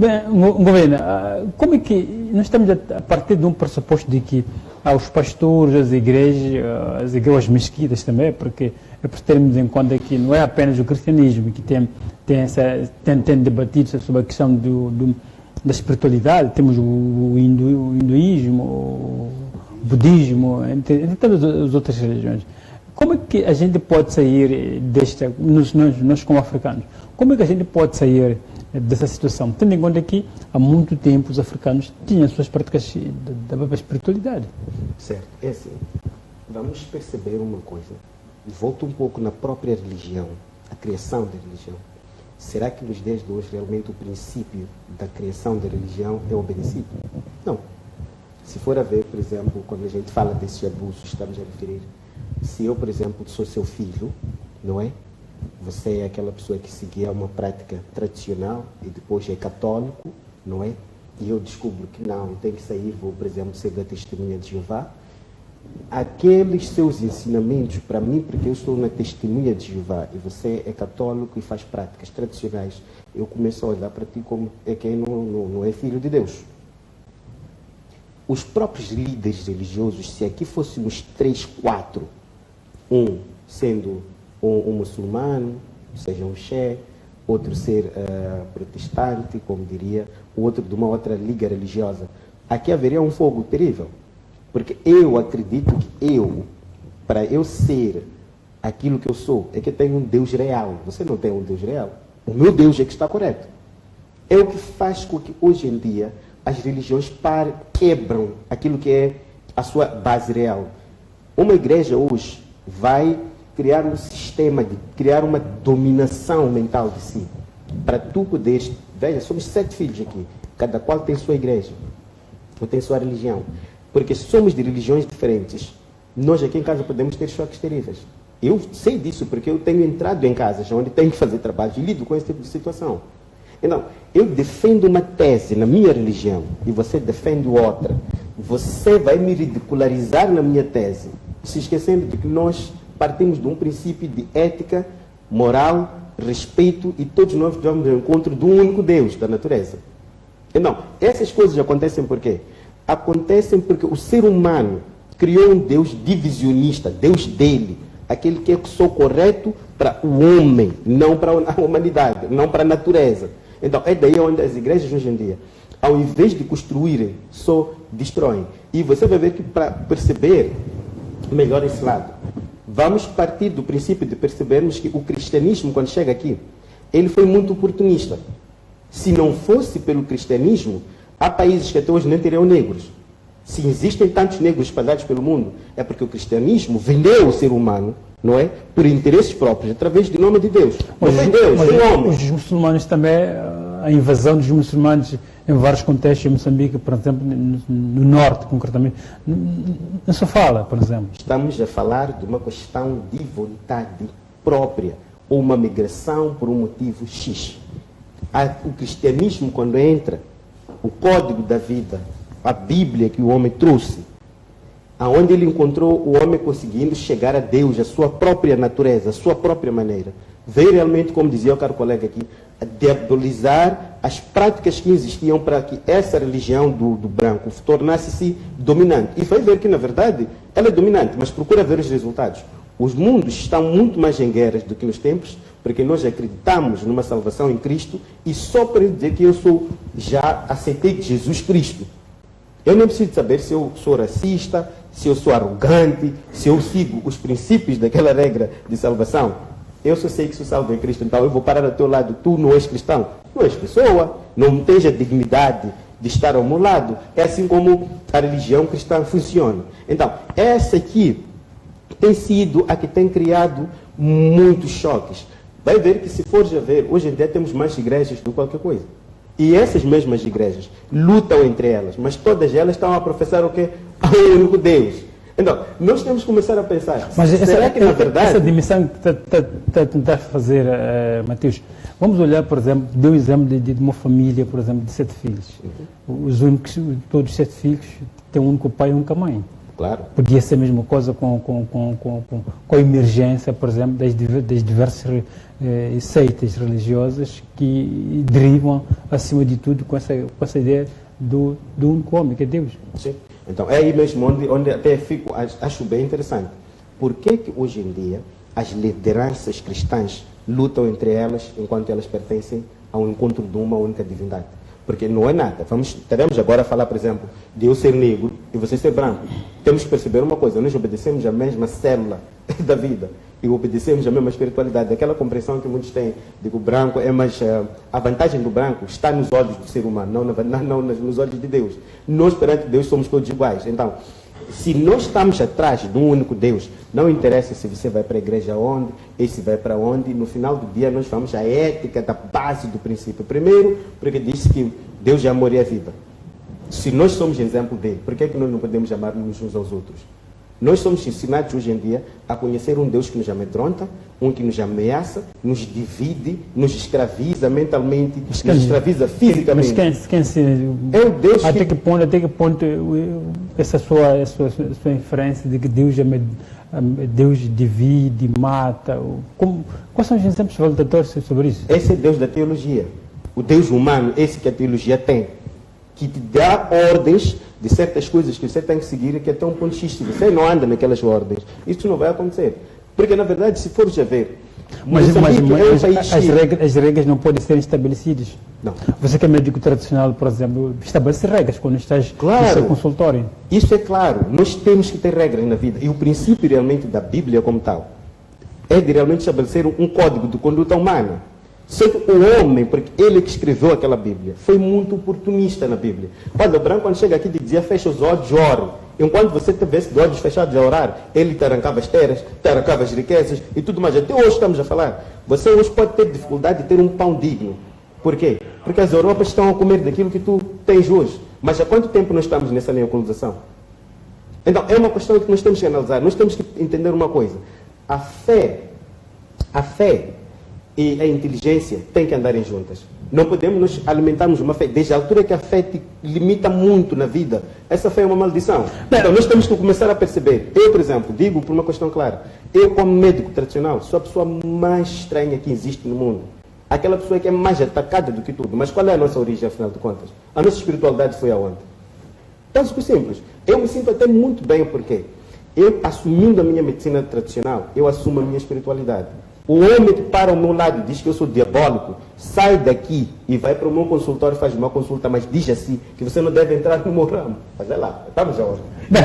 Bem, governo, como é que nós estamos a partir de um pressuposto de que os pastores, as igrejas mesquitas também, porque é por termos em conta que não é apenas o cristianismo que tem debatido sobre a questão da espiritualidade, temos o hinduísmo, o budismo, entre todas as outras religiões. Como é que a gente pode sair nós como africanos, como é que a gente pode sair dessa situação, tendo em conta que há muito tempo os africanos tinham suas práticas da própria espiritualidade? Certo, é assim, vamos perceber uma coisa, volto um pouco na própria religião, a criação da religião. Será que nos dias de hoje realmente o princípio da criação da religião é obedecido? Não. Se for a ver, por exemplo, quando a gente fala desses abusos, estamos a referir, se eu, por exemplo, sou seu filho, não é? Você é aquela pessoa que seguia uma prática tradicional e depois é católico, não é? E eu descubro que não, eu tenho que sair, vou, por exemplo, ser da Testemunha de Jeová. Aqueles seus ensinamentos, para mim, porque eu estou na Testemunha de Jeová e você é católico e faz práticas tradicionais, eu começo a olhar para ti como é quem não é filho de Deus. Os próprios líderes religiosos, se aqui fôssemos 3, 4, um sendo um muçulmano, seja um xé, outro ser protestante, como diria, o outro de uma outra liga religiosa, aqui haveria um fogo terrível. Porque eu acredito que para eu ser aquilo que eu sou, é que eu tenho um Deus real. Você não tem um Deus real. O meu Deus é que está correto. É o que faz com que hoje em dia as religiões quebram aquilo que é a sua base real. Uma igreja hoje vai criar um sistema, criar uma dominação mental de si. Para tu poderes... Veja, somos 7 filhos aqui. Cada qual tem sua igreja. Ou tem sua religião. Porque somos de religiões diferentes. Nós aqui em casa podemos ter choques terríveis. Eu sei disso porque eu tenho entrado em casas onde tenho que fazer trabalho e lido com esse tipo de situação. Então, eu defendo uma tese na minha religião e você defende outra. Você vai me ridicularizar na minha tese, se esquecendo de que nós partimos de um princípio de ética, moral, respeito e todos nós vamos ao encontro de um único Deus da natureza. Então, essas coisas acontecem por quê? Acontecem porque o ser humano criou um Deus divisionista, Deus dele, aquele que é só correto para o homem, não para a humanidade, não para a natureza. Então, é daí onde as igrejas hoje em dia, ao invés de construírem, só destroem. E você vai ver que para perceber melhor esse lado, vamos partir do princípio de percebermos que o cristianismo, quando chega aqui, ele foi muito oportunista. Se não fosse pelo cristianismo, há países que até hoje nem teriam negros. Se existem tantos negros espalhados pelo mundo, é porque o cristianismo vendeu o ser humano, não é? Por interesses próprios, através do nome de Deus. Não foi Deus, foi homem. Os muçulmanos também, a invasão dos muçulmanos em vários contextos, em Moçambique, por exemplo, no norte, concretamente, não se fala, por exemplo. Estamos a falar de uma questão de vontade própria, ou uma migração por um motivo X. O cristianismo, quando entra, o código da vida, a Bíblia que o homem trouxe, aonde ele encontrou o homem conseguindo chegar a Deus, a sua própria natureza, a sua própria maneira. Veio realmente, como dizia o caro colega aqui, a diabolizar as práticas que existiam para que essa religião do branco tornasse-se dominante. E foi ver que, na verdade, ela é dominante, mas procura ver os resultados. Os mundos estão muito mais em guerras do que nos tempos, porque nós acreditamos numa salvação em Cristo e só para dizer que já aceitei Jesus Cristo. Eu não preciso saber se eu sou racista, se eu sou arrogante, se eu sigo os princípios daquela regra de salvação. Eu só sei que sou salvo em Cristo, então eu vou parar ao teu lado. Tu não és cristão, não és pessoa, não tens a dignidade de estar ao meu lado. É assim como a religião cristã funciona. Então, essa aqui tem sido a que tem criado muitos choques. Vai ver que se fores a ver, hoje em dia temos mais igrejas do que qualquer coisa. E essas mesmas igrejas lutam entre elas, mas todas elas estão a professar o quê? O único Deus. Então, nós temos que começar a pensar, mas será que na verdade... Essa dimissão que está a tentar fazer, Mateus, vamos olhar, por exemplo, deu um exemplo de uma família, por exemplo, de 7 filhos. Os únicos, todos os 7 filhos têm um único pai e uma única mãe. Claro. Podia ser a mesma coisa com a emergência, por exemplo, das diversas seitas religiosas que derivam, acima de tudo, com essa ideia do único homem, que é Deus. Sim. Então, é aí mesmo onde até acho bem interessante. Por que hoje em dia as lideranças cristãs lutam entre elas enquanto elas pertencem ao encontro de uma única divindade? Porque não é nada. Teremos agora a falar, por exemplo, de eu ser negro e você ser branco. Temos que perceber uma coisa, nós obedecemos a mesma célula da vida e obedecemos a mesma espiritualidade. Aquela compreensão que muitos têm de que o branco é mais... a vantagem do branco está nos olhos do ser humano, não nos olhos de Deus. Nós, perante Deus, somos todos iguais. Então, se nós estamos atrás de um único Deus, não interessa se você vai para a igreja onde, e se vai para onde, no final do dia nós vamos à ética da base do princípio. Primeiro, porque diz que Deus é amor e é vida. Se nós somos exemplo dele, por que é que nós não podemos amar-nos uns aos outros? Nós somos ensinados hoje em dia a conhecer um Deus que nos amedronta, um que nos ameaça, nos divide, nos escraviza mentalmente, nos escraviza fisicamente. Mas quem se... É o Deus até que ponto essa sua inferência de que Deus divide, mata? Quais são os exemplos validatórios sobre isso? Esse é Deus da teologia. O Deus humano, esse que a teologia tem, que te dá ordens de certas coisas que você tem que seguir e que até um ponto X, se você não anda naquelas ordens, isso não vai acontecer. Porque, na verdade, se fores a ver, mas país as regras não podem ser estabelecidas. Não. Você que é médico tradicional, por exemplo, estabelece regras quando estás claro, no seu consultório. Isso é claro. Nós temos que ter regras na vida. E o princípio realmente da Bíblia como tal é de realmente estabelecer um código de conduta humana. Só que o homem, porque ele que escreveu aquela Bíblia, foi muito oportunista na Bíblia. Padre Branco, quando chega aqui, dizia, fecha os olhos, ore. Enquanto você tivesse de olhos fechados a orar, ele te arrancava as terras, te arrancava as riquezas e tudo mais. Até hoje estamos a falar. Você hoje pode ter dificuldade de ter um pão digno. Por quê? Porque as Europas estão a comer daquilo que tu tens hoje. Mas há quanto tempo nós estamos nessa neocolonização? Então, é uma questão que nós temos que analisar. Nós temos que entender uma coisa. A fé e a inteligência têm que andarem juntas. Não podemos nos alimentarmos uma fé. Desde a altura que a fé te limita muito na vida, essa fé é uma maldição. Então nós temos que começar a perceber. Eu, por exemplo, digo por uma questão clara. Eu, como médico tradicional, sou a pessoa mais estranha que existe no mundo. Aquela pessoa que é mais atacada do que tudo. Mas qual é a nossa origem, afinal de contas? A nossa espiritualidade foi aonde? Então, simples. Eu me sinto até muito bem, porque eu, assumindo a minha medicina tradicional, eu assumo a minha espiritualidade. O homem que para ao meu lado diz que eu sou diabólico, sai daqui e vai para o meu consultório e faz uma consulta, mas diz assim, que você não deve entrar no meu ramo. Mas é lá, estamos já hoje. Bem,